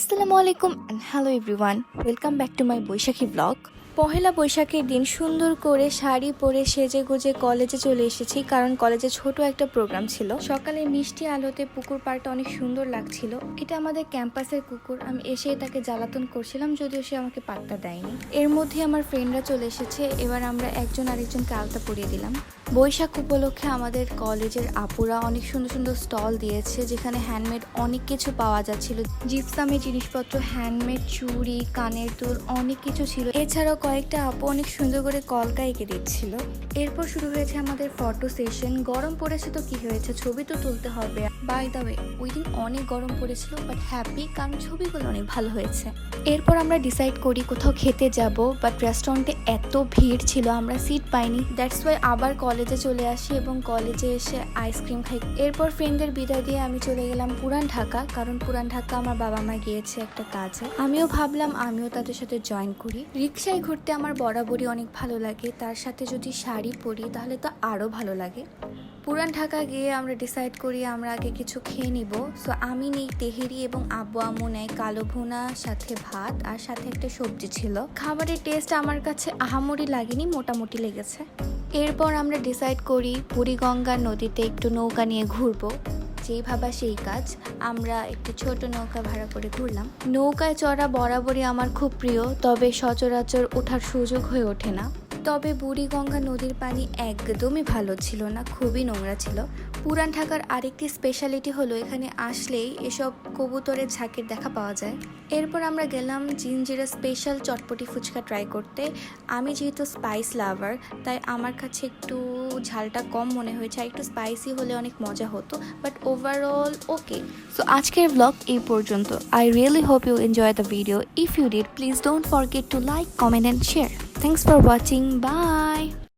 আসসালামু আলাইকুম and hello everyone, welcome back to my Baishakhi blog. পহেলা বৈশাখের দিন সুন্দর করে শাড়ি পরে সেজে গুজে কলেজে চলে এসেছি, কারণ কলেজে ছোট একটা প্রোগ্রাম ছিল। সকালে মিষ্টি আলোতে পুকুর পাড়টা অনেক সুন্দর লাগছিল। এটা আমাদের ক্যাম্পাসের কুকুর। আমি এসে তাকে জ্বালাতন করছিলাম, যদিও সে আমাকে পাত্তা দেয়নি। এর মধ্যে আমার ফ্রেন্ডরা চলে এসেছে। এবার আমরা একজন আরেকজনকে আলতা পরিয়ে দিলাম। বৈশাখ উপলক্ষে আমাদের কলেজের আপুরা অনেক সুন্দর সুন্দর স্টল দিয়েছে, যেখানে হ্যান্ডমেড অনেক কিছু পাওয়া যাচ্ছিল। জিপসামের জিনিসপত্র, হ্যান্ডমেড চুড়ি, কানের দুল, অনেক কিছু ছিল। এছাড়াও কয়েকটা আপু অনেক সুন্দর করে কলকা এঁকে দিচ্ছিল। এরপর শুরু হয়েছে আমাদের ফটো সেশন। গরম পড়েছে তো কি হয়েছে, ছবি তো তুলতে হবে। বাই দ্য ওয়ে, ওই দিন অনেক গরম পড়েছিল, বাট হ্যাপি কারণ ছবিগুলো অনেক ভালো হয়েছে। এরপর আমরা ডিসাইড করি কোথাও খেতে যাব, বাট রেস্টুরেন্টে এত ভিড় ছিল আমরা সিট পাইনি। দ্যাটস ওয়াই আবার কলেজে চলে আসি এবং কলেজে এসে আইসক্রিম খাই। এরপর ফ্রেন্ডদের বিদায় দিয়ে আমি চলে গেলাম পুরান ঢাকা, কারণ পুরান ঢাকা আমার বাবা মা গিয়েছে একটা কাজে। আমিও ভাবলাম আমিও তাদের সাথে জয়েন করি। রিক্সায় ঘুরতে আমার বরাবরই অনেক ভালো লাগে, তার সাথে যদি শাড়ি পরি তাহলে তো আরও ভালো লাগে। পুরান ঢাকা গিয়ে আমরা ডিসাইড করি আমরা আগে কিছু খেয়ে নিব। সো আমি নেই তেহেরি এবং আব্বু আম্মু নেয় কালো ভুনা, সাথে ভাত আর সাথে একটা সবজি ছিল। খাবারের টেস্ট আমার কাছে আহামরি লাগেনি, মোটামুটি লেগেছে। এরপর আমরা ডিসাইড করি বুড়িগঙ্গা নদীতে একটু নৌকা নিয়ে ঘুরবো। যেই ভাবা সেই কাজ, আমরা একটি ছোট নৌকা ভাড়া করে ঘুরলাম। নৌকায় চড়া বরাবরই আমার খুব প্রিয়, তবে সচরাচর ওঠার সুযোগ হয়ে ওঠে না। তবে বুড়িগঙ্গা নদীর পানি একদমই ভালো ছিল না, খুবই নোংরা ছিল। পুরান ঢাকার আরেকটি স্পেশালিটি হলো এখানে আসলেই এসব কবুতরের ঝাঁকের দেখা পাওয়া যায়। এরপর আমরা গেলাম জিঞ্জিরা স্পেশাল চটপটি ফুচকা ট্রাই করতে। আমি যেহেতু স্পাইস লাভার, তাই আমার কাছে একটু ঝালটা কম মনে হয়েছে, আর একটু স্পাইসি হলে অনেক মজা হতো, বাট ওভারঅল ওকে। সো আজকের ব্লগ এই পর্যন্ত। I really hope you enjoy the video. If you did, please don't forget to like, comment and share. Thanks for watching. Bye.